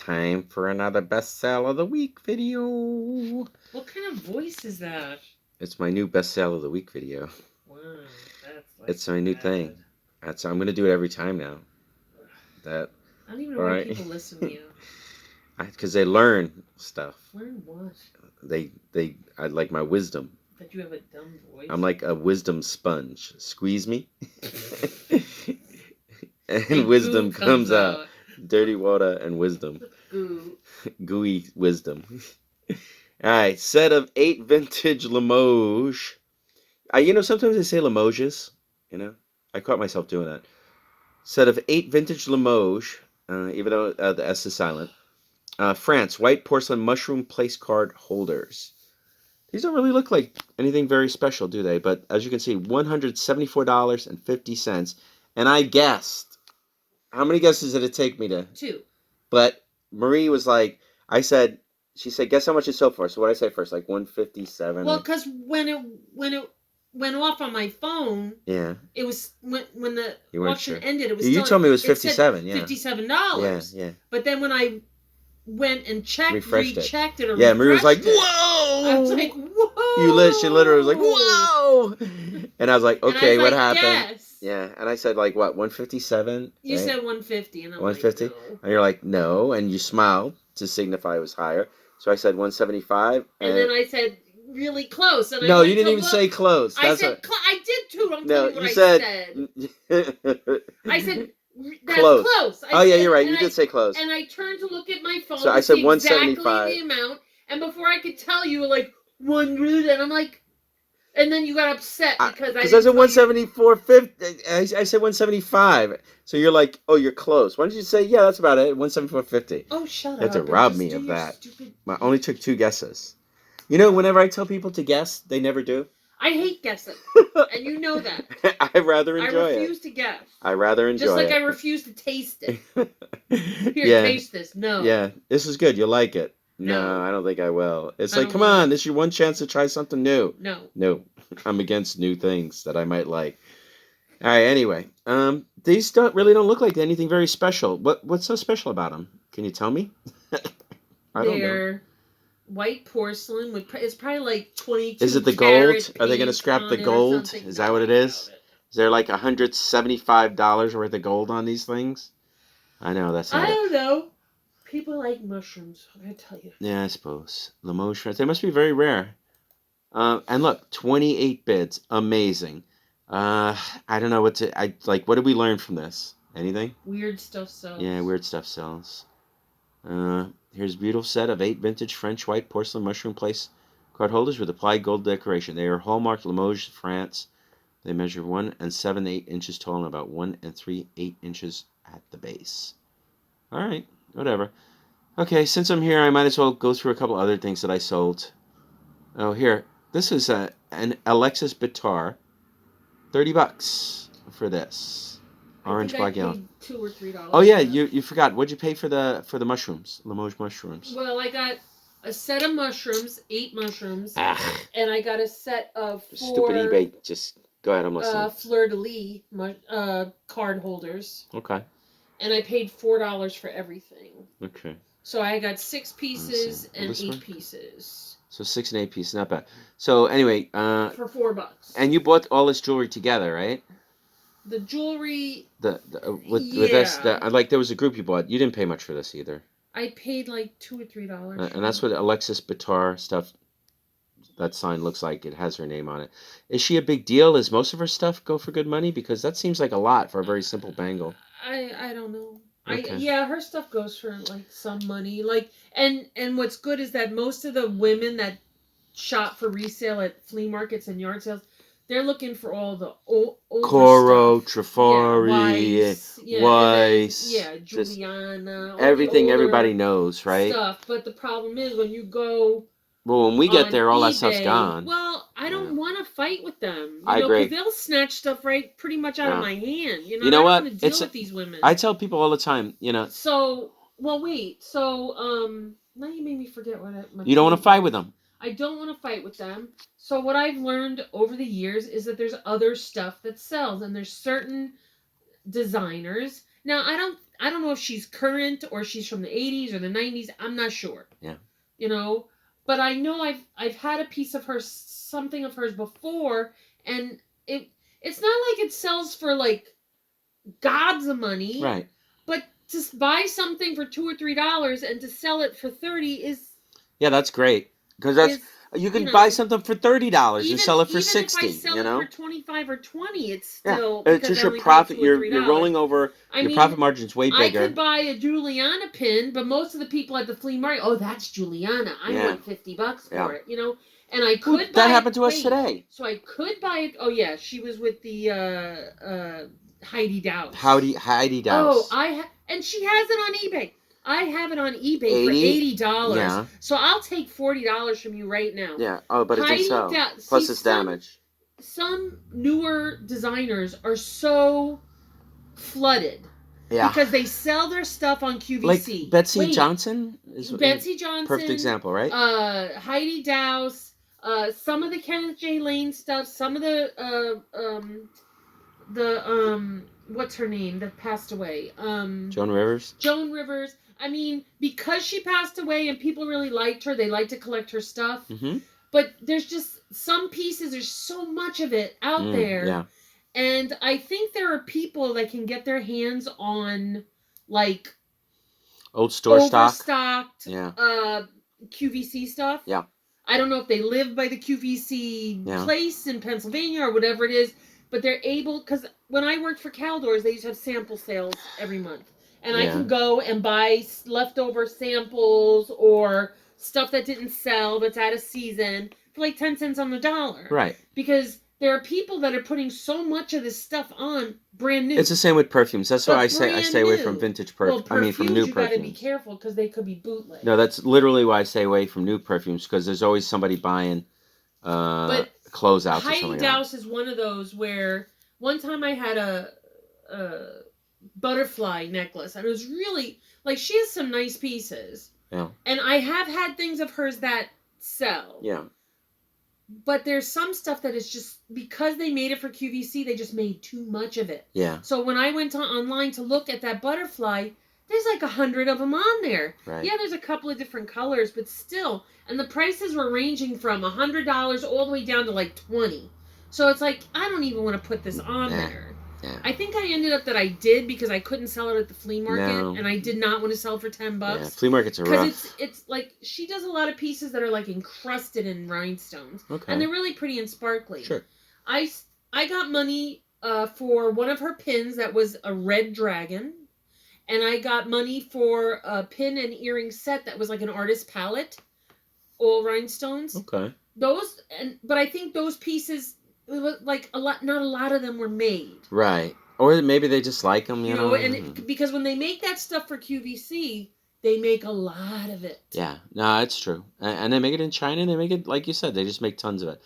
time for another Best Sale of the Week video. What kind of voice is that? It's my new Best Sale of the Week video. Wow, that's like it's my new thing. I'm going to do it every time now. I don't even know why people listen to you. Because they learn stuff. Learn what? I like my wisdom. That you have a dumb voice? I'm like a wisdom sponge. Squeeze me. and wisdom comes out. Dirty water and wisdom. Goo. Gooey wisdom. Alright, set of 8 vintage Limoges. Sometimes they say Limoges. I caught myself doing that. Set of 8 vintage Limoges, even though the S is silent. France, white porcelain mushroom place card holders. These don't really look like anything very special, do they? But as you can see, $174.50. And I guessed. How many guesses did it take me to? 2. But Marie was like, she said, guess how much it sold for? So what did I say first? Like 157. Well, because when it went off on my phone, yeah, it was when the auction ended. It was. You told me it was 57. Yeah, $57. Yeah. But then when I went and rechecked it, yeah, Marie was like, "Whoa!" I was like, "Whoa!" She literally was like, "Whoa!" And I was like, "Okay, what happened?" Yes. Yeah, and I said like what, 157? You said 150, and I'm 150, like, no. And you're like, no, and you smiled to signify it was higher. So I said 175, and then I said really close. And no, you didn't even say close. I said I did too. Don't tell me what I said. I said. That's close. You're right. You did say close. And I turned to look at my phone. So I said 175. Exactly the amount. And before I could tell you, like 100, and I'm like, and then you got upset because I said 174.50. I said 175. So you're like, oh, you're close. Why don't you say, yeah, that's about it, 174.50? Oh, shut up! You have to rob me of that. I only took 2 guesses. Whenever I tell people to guess, they never do. I hate guessing, and you know that. I rather enjoy it. I refuse to guess. I rather enjoy it. Just like I refuse to taste it. Here, taste this. No. Yeah, this is good. You'll like it. No, I don't think I will. It's like, come on, this is your one chance to try something new. No. I'm against new things that I might like. All right, anyway. These really don't look like anything very special. What's so special about them? Can you tell me? I don't know. White porcelain it's probably like 22. Is it the gold? Are they going to scrap the gold? Is that what it is? Is there like $175 worth of gold on these things? I know that's. I don't know. People like mushrooms. I tell you. Yeah, I suppose Limoges shreds. They must be very rare. And look, 28 bids. Amazing. I don't know what to. What did we learn from this? Anything? Weird stuff sells. Yeah, weird stuff sells. Here's a beautiful set of 8 vintage French white porcelain mushroom place card holders with applied gold decoration. They are hallmarked Limoges, France. They measure 1 7/8 inches tall and about 1 3/8 inches at the base. All right, whatever. Okay, since I'm here, I might as well go through a couple other things that I sold. Oh, here. This is an Alexis Bitar. $30 for this. Orange, black, yellow. $2 or $3. Oh yeah, you forgot. What'd you pay for the mushrooms? Limoges mushrooms. Well, I got a set of mushrooms, 8 mushrooms, and I got a set of 4. Stupid eBay. Just go ahead. I'm listening. Fleur-de-lis card holders. Okay. And I paid $4 for everything. Okay. So I got 6 pieces and 8 pieces. So 6 and 8 pieces, not bad. So anyway, for $4. And you bought all this jewelry together, right? The jewelry. With this, there was a group you bought. You didn't pay much for this either. I paid like $2 or $3. And that's what Alexis Bitar stuff. That sign looks like it has her name on it. Is she a big deal? Does most of her stuff go for good money? Because that seems like a lot for a very simple bangle. I don't know. Okay. Her stuff goes for like some money. Like and what's good is that most of the women that shop for resale at flea markets and yard sales, they're looking for all the old Coro, stuff. Trifari, Weiss. Juliana. Everything everybody knows, right? Stuff. But the problem is when you go. Well, when we get there, all that stuff's gone. Well, I don't want to fight with them. I agree. Because they'll snatch stuff pretty much out of my hand. You know what? I don't want to deal with these women. I tell people all the time, So, well, wait. So, now you made me forget what you don't want to fight with them. I don't want to fight with them. So what I've learned over the years is that there's other stuff that sells, and there's certain designers. Now, I don't know if she's current or she's from the 80s or the 90s. I'm not sure. Yeah. You know, but I know I've had a piece of her, something of hers before, and it's not like it sells for like gobs of money. Right. But to buy something for $2 or $3 and to sell it for 30 is that's great because that's you can buy something for $30 and sell it for 60. Even if I sell it for 25 or 20, it's still it's just your profit. You're rolling over. Your profit margin's way bigger. I could buy a Juliana pin, but most of the people at the flea market, oh, that's Juliana. I want $50 for it. You know, and I could. That happened to us today. So I could buy it. Oh yeah, she was with the Heidi Dowse. Heidi Dowse. Oh, and she has it on eBay. I have it on eBay for $80. Yeah. So I'll take $40 from you right now. Yeah. Oh, but it didn't sell. Plus it's damaged. Some newer designers are so flooded. Yeah. Because they sell their stuff on QVC. Like Betsy Johnson? Betsy Johnson. Perfect example, right? Heidi Dowse. Some of the Kenneth J. Lane stuff. Some of the what's her name that passed away? Joan Rivers. Joan Rivers. I mean, because she passed away and people really liked her, they like to collect her stuff. Mm-hmm. But there's just some pieces, there's so much of it out there. Yeah. And I think there are people that can get their hands on, like, old store overstocked, QVC stuff. Yeah. I don't know if they live by the QVC place in Pennsylvania or whatever it is, but they're able, because when I worked for Caldors, they used to have sample sales every month. And I can go and buy leftover samples or stuff that didn't sell that's out of season for like 10 cents on the dollar. Right. Because there are people that are putting so much of this stuff on brand new. It's the same with perfumes. That's why I stay away from vintage perfumes. Well, from new perfumes. You got to be careful because they could be bootleg. No, that's literally why I stay away from new perfumes because there's always somebody buying closeouts or something. Heidi Dowse is one of those where one time I had a butterfly necklace and it was really like she has some nice pieces. Yeah. And I have had things of hers that sell. Yeah. But there's some stuff that is just because they made it for QVC, they just made too much of it. Yeah. So when I went online to look at that butterfly, there's like 100 of them on there. Right. Yeah, there's a couple of different colors, but still, and the prices were ranging from $100 all the way down to like $20. So it's like I don't even want to put this on there. Yeah. I think I ended up that I did because I couldn't sell it at the flea market, and I did not want to sell for $10. Yeah, flea markets are rough. Because it's like she does a lot of pieces that are like encrusted in rhinestones, okay, and they're really pretty and sparkly. Sure. I got money for one of her pins that was a red dragon, and I got money for a pin and earring set that was like an artist palette, all rhinestones. Okay. But I think those pieces. Like not a lot of them were made. Right. Or maybe they just like them, you know. And because when they make that stuff for QVC, they make a lot of it. Yeah. No, it's true. And they make it in China, and they make it, like you said, they just make tons of it.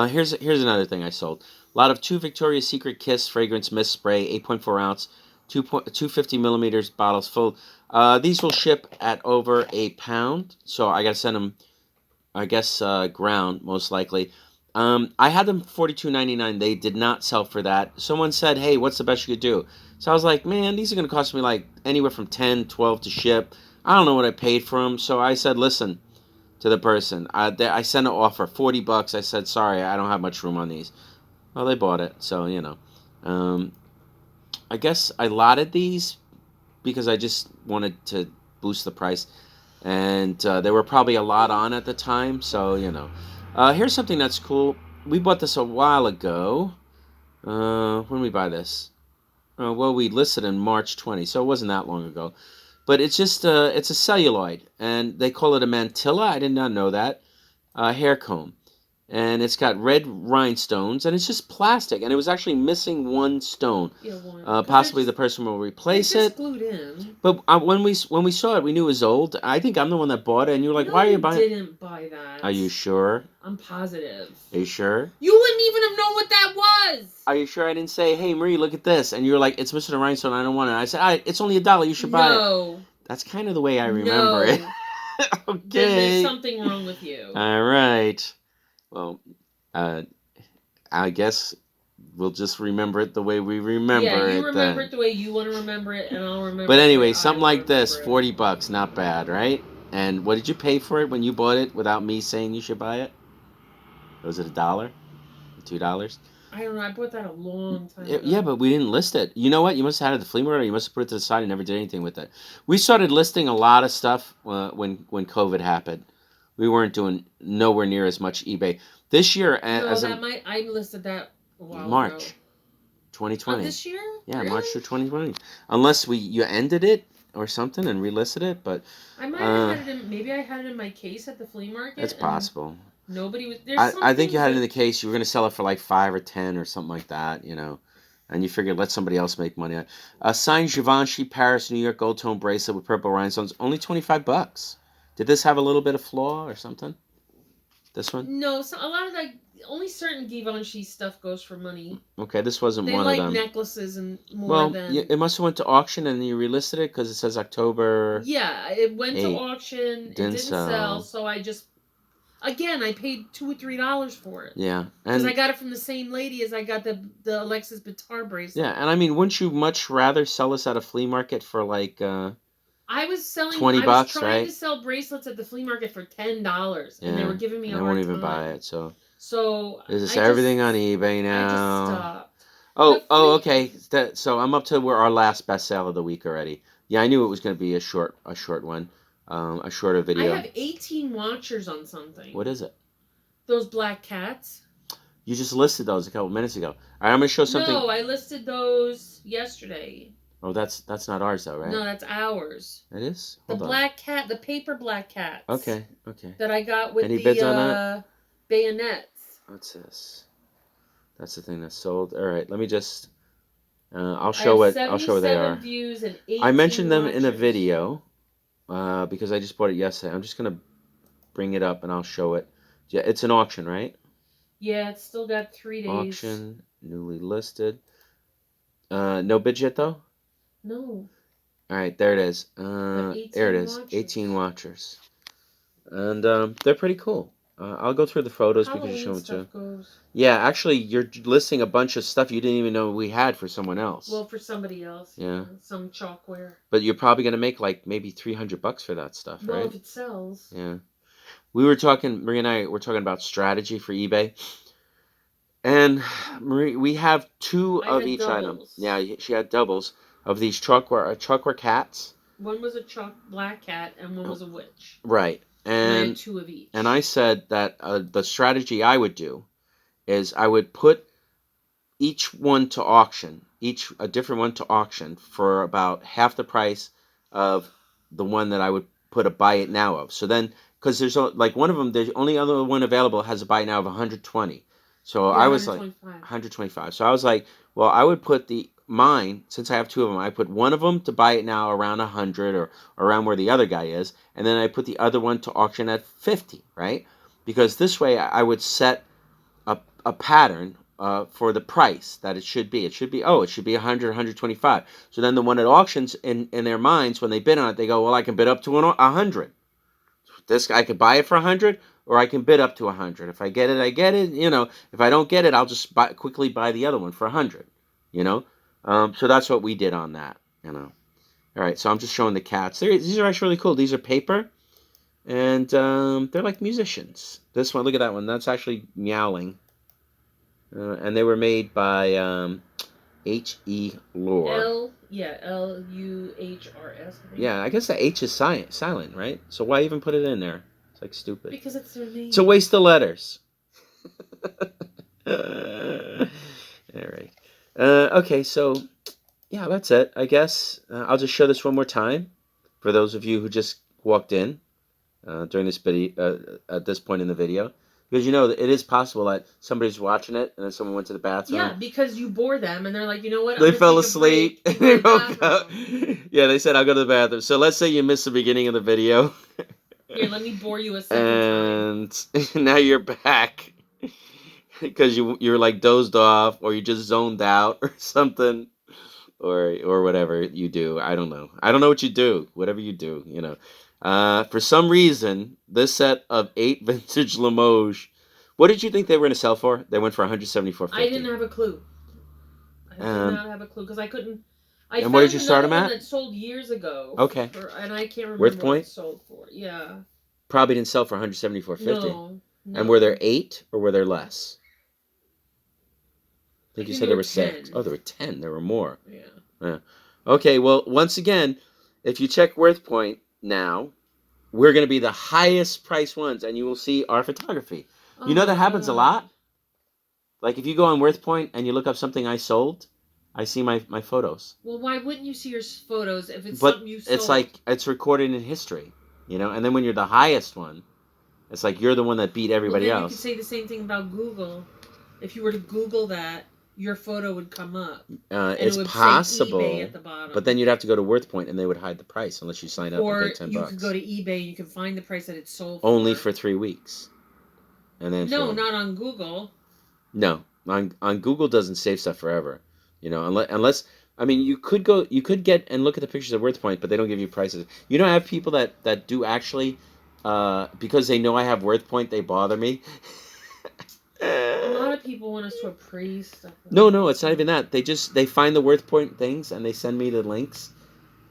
Here's another thing I sold. A lot of 2 Victoria's Secret Kiss fragrance mist spray, 8.4 ounce, 250 millimeters bottles full. These will ship at over £1, so I got to send them, I guess, ground, most likely. I had them $42.99. They did not sell for that. Someone said, hey, what's the best you could do? So I was like, man, these are going to cost me like anywhere from $10, $12 to ship. I don't know what I paid for them. So I said, listen to the person. I sent an offer, $40. I said, sorry, I don't have much room on these. Well, they bought it. So, you know. I guess I lotted these because I just wanted to boost the price. And there were probably a lot on at the time. So, you know. Here's something that's cool. We bought this a while ago. When did we buy this? Well, we listed in March 20, so it wasn't that long ago. But it's just it's a celluloid, and they call it a mantilla. I did not know that. Hair comb. And it's got red rhinestones, and it's just plastic. And it was actually missing one stone. Yeah, one. Possibly the person will replace it. It's glued in. But when we saw it, we knew it was old. I think I'm the one that bought it, and you were like, "Why are you buying?" I didn't buy that. Are you sure? I'm positive. Are you sure? You wouldn't even have known what that was. Are you sure I didn't say, "Hey, Marie, look at this," and you were like, "It's missing a rhinestone. I don't want it." I said, "It's only $1. You should buy it." No. That's kind of the way I remember it. Okay. There's something wrong with you. All right. Well, I guess we'll just remember it the way we remember it. Yeah, you remember it the way you want to remember it, and I'll remember. But it anyway, the way something I like this, remember it. $40, not bad, right? And what did you pay for it when you bought it without me saying you should buy it? Was it $1? $2? I don't know. I bought that a long time ago. Yeah, but we didn't list it. You know what? You must have had it at the flea market, or you must have put it to the side and never did anything with it. We started listing a lot of stuff when COVID happened. We weren't doing nowhere near as much eBay. This year, I listed that a while March ago. 2020. This year? Yeah, Really? March of 2020. Unless you ended it or something and relisted it, but I might have had it in. Maybe I had it in my case at the flea market. It's possible. Nobody was there. I think you had it in the case. You were going to sell it for like 5 or 10 or something like that, you know. And you figured let somebody else make money on it. A signed Givenchy Paris New York gold tone bracelet with purple rhinestones, only $25. Did this have a little bit of flaw or something? This one? No, a lot of only certain Givenchy stuff goes for money. Okay, this wasn't one of them. They like necklaces and more than. Well, it must have went to auction and you relisted it because it says October. Yeah, it went to auction. It didn't sell, so I just. Again, I paid $2 or $3 for it. Yeah, because I got it from the same lady as I got the Alexis Bitar bracelet. Yeah, and I mean, wouldn't you much rather sell this at a flea market for like? I was selling $20, I was trying right? to sell bracelets at the flea market for $10, and they were giving me a hard time. I won't even buy it. So is this everything on eBay now? I just stopped. Okay. So I'm up to our last best sale of the week already. Yeah, I knew it was going to be a short one. A shorter video. I have 18 watchers on something. What is it? Those black cats. You just listed those a couple minutes ago. All right, I'm going to show something. No, I listed those yesterday. Oh, that's not ours though, right? No, that's ours. It is? Hold on. Black cat, the paper black cats. Okay. That I got with Any bids on that? Bayonets. What's this? That's the thing that's sold. All right, let me just I'll show what they are. Views and 18 I mentioned them watchers. in a video. Because I just bought it yesterday. I'm just going to bring it up and I'll show it. Yeah, it's an auction, right? Yeah, it's still got 3 days. Auction, newly listed. No bid yet, though? No. All right, there it is. There it is. Watchers. 18 watchers. And they're pretty cool. I'll go through the photos because you showed them too. Yeah, actually, you're listing a bunch of stuff you didn't even know we had for someone else. Well, for somebody else. Yeah. Some chalkware. But you're probably going to make like maybe $300 for that stuff, right? Well, if it sells. Yeah. Marie and I were talking about strategy for eBay. And Marie, we have 2 of each item. Yeah, she had doubles of these chalkware cats. One was a black cat and one was a witch. Right. And I had 2 of each. And I said that the strategy I would do is I would put each one to auction, a different one to auction for about half the price of the one that I would put a buy it now of. So then, because there's like one of them, the only other one available has a buy it now of 120. So I was 125. like 125. So I was like, well, I would put mine, since I have 2 of them, I put one of them to buy it now around 100 or around where the other guy is, and then I put the other one to auction at 50, right? Because this way I would set a pattern for the price that it should be. It should be 100, 125. So then the one at auctions, in their minds, when they bid on it, they go, well, I can bid up to 100. This I could buy it for 100, or I can bid up to 100. If I get it, I get it. You know, if I don't get it, I'll just quickly buy the other one for 100. You know. So that's what we did on that, you know. All right, so I'm just showing the cats. These are actually really cool. These are paper, and they're like musicians. This one, look at that one. That's actually meowing. And they were made by H.E. Lore. L-U-H-R-S. Yeah, I guess the H is silent, right? So why even put it in there? It's like stupid. Because it's their name. It's a waste of letters. All right. Okay, so yeah, that's it, I guess. I'll just show this one more time for those of you who just walked in during this video, at this point in the video. Because, you know, it is possible that somebody's watching it and then someone went to the bathroom. Yeah, because you bore them and they're like, you know what? They fell asleep and they woke up. Yeah, they said, I'll go to the bathroom. So let's say you missed the beginning of the video. Here, let me bore you a second time. And now you're back. Because you're like dozed off, or you just zoned out or something, or whatever you do. I don't know. I don't know what you do. Whatever you do, you know. For some reason, this set of 8 vintage Limoges. What did you think they were going to sell for? They went for $174.50. I didn't have a clue. I do not have a clue because I couldn't. And what did you start them at? That sold years ago. Okay. And I can't remember Worth what it sold for. Yeah. Probably didn't sell for $174.50. No. And were there 8 or were there less? I think you said there were 6. Oh, there were 10. There were more. Yeah. Okay, well, once again, if you check WorthPoint now, we're going to be the highest price ones, and you will see our photography. You know that happens a lot? Like, if you go on WorthPoint and you look up something I sold, I see my photos. Well, why wouldn't you see your photos if it's something you sold? It's like, it's recorded in history, you know? And then when you're the highest one, it's like you're the one that beat everybody else. You could say the same thing about Google. If you were to Google that, your photo would come up. It's possible, say eBay at the bottom. But then you'd have to go to WorthPoint and they would hide the price unless you sign up and pay $10. Or you could go to eBay and you can find the price that it's sold for. Only for 3 weeks. And then not on Google. No, on Google doesn't save stuff forever. You know, unless I mean, you could get and look at the pictures of WorthPoint, but they don't give you prices. You know, I have people that do actually, because they know I have WorthPoint, they bother me. A lot of people want us to appraise stuff. No, it's not even that. They find the WorthPoint things and they send me the links,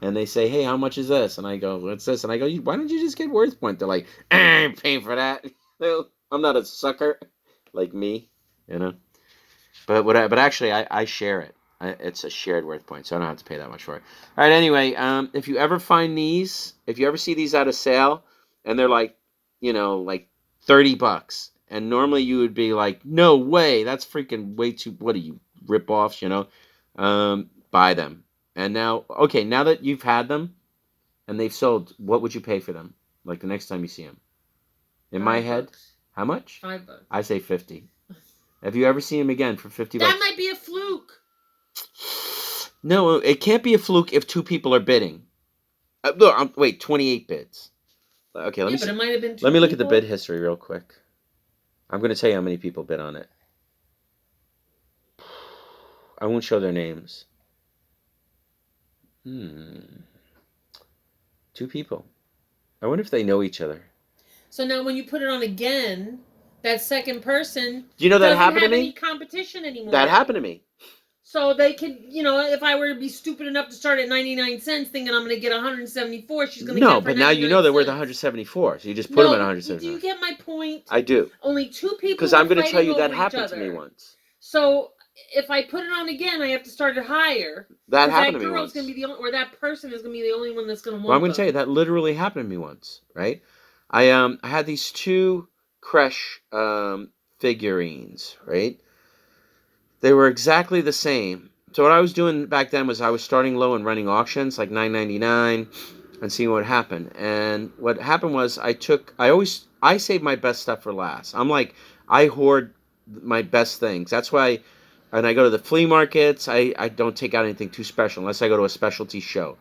and they say, "Hey, how much is this?" And I go, "What's this?" And I go, "Why don't you just get WorthPoint?" They're like, "I ain't paying for that." I'm not a sucker like me, you know. But actually, I share it. It's a shared WorthPoint, so I don't have to pay that much for it. All right. Anyway, if you ever find these, if you ever see these at a sale, and they're like, you know, like $30. And normally you would be like, no way, that's freaking way too, what are you, rip-offs, you know? Buy them. And now, okay, now that you've had them and they've sold, what would you pay for them? Like the next time you see them? In my head, how much? $5. I say 50. Have you ever seen them again for 50 bucks? That might be a fluke. No, it can't be a fluke if 2 people are bidding. Look, wait, 28 bids. Okay, let me see. But it might have been 2 Let me look at the bid history real quick. I'm going to tell you how many people bid on it. I won't show their names. 2 people. I wonder if they know each other. So now when you put it on again, that second person do you know that happened to me? Any competition anymore. That happened to me. So they could, you know, if I were to be stupid enough to start at 99 cents thinking I'm going to get 174, she's going to get No, but now you know they're worth 174, so you just put them at 174. Do you get my point? I do. Only 2 people. Because I'm going to tell you that happened to me once. So if I put it on again, I have to start it higher. That happened to me once. Gonna be the only, or that person is going to be the only one that's going to want. Well, I'm going to tell you that literally happened to me once, right? I had these 2 Crash figurines, right? They were exactly the same. So what I was doing back then was I was starting low and running auctions like $9.99 and seeing what happened. And what happened was I save my best stuff for last. I'm like, I hoard my best things. That's why when I go to the flea markets, I don't take out anything too special unless I go to a specialty show.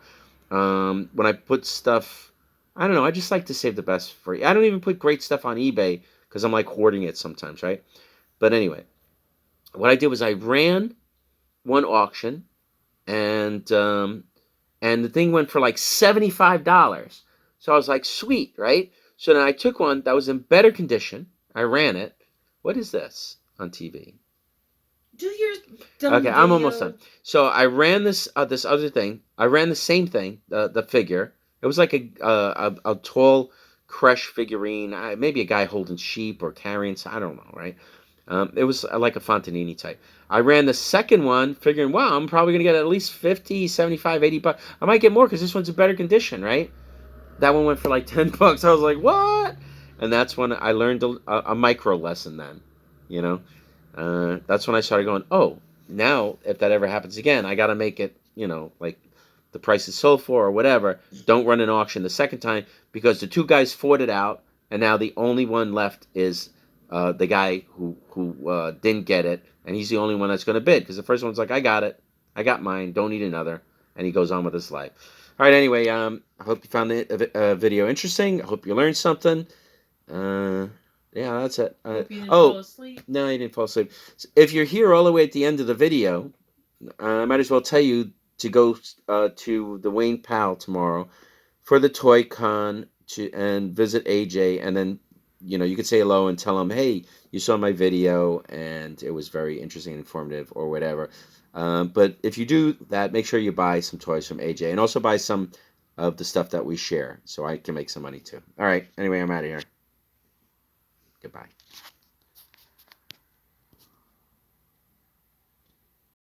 When I put stuff, I don't know, I just like to save the best for you. I don't even put great stuff on eBay because I'm like hoarding it sometimes, right? But anyway, what I did was I ran one auction, and the thing went for like $75. So I was like, sweet, right? So then I took one that was in better condition. I ran it. What is this on TV? Do your dumb Okay, video. I'm almost done. So I ran this other thing. I ran the same thing, the figure. It was like a tall Crash figurine, maybe a guy holding sheep or carrying, I don't know, right? It was like a Fontanini type. I ran the second one figuring, wow, I'm probably going to get at least 50, 75, 80 bucks. I might get more because this one's in better condition, right? That one went for like 10 bucks. I was like, what? And that's when I learned a micro lesson then, you know? That's when I started going, oh, now if that ever happens again, I got to make it, you know, like the price is sold for or whatever. Don't run an auction the second time because the 2 guys fought it out, and now the only one left is the guy who didn't get it, and he's the only one that's going to bid because the first one's like, I got it, I got mine, don't need another, and he goes on with his life. All right, anyway, I hope you found the video interesting. I hope you learned something. Yeah, that's it. Hope you didn't fall asleep. No, you didn't fall asleep. If you're here all the way at the end of the video, I might as well tell you to go to the Wayne Powell tomorrow for the Toy Con and visit AJ, and then you know, you could say hello and tell them, hey, you saw my video and it was very interesting and informative or whatever. But if you do that, make sure you buy some toys from AJ and also buy some of the stuff that we share so I can make some money too. All right. Anyway, I'm out of here. Goodbye.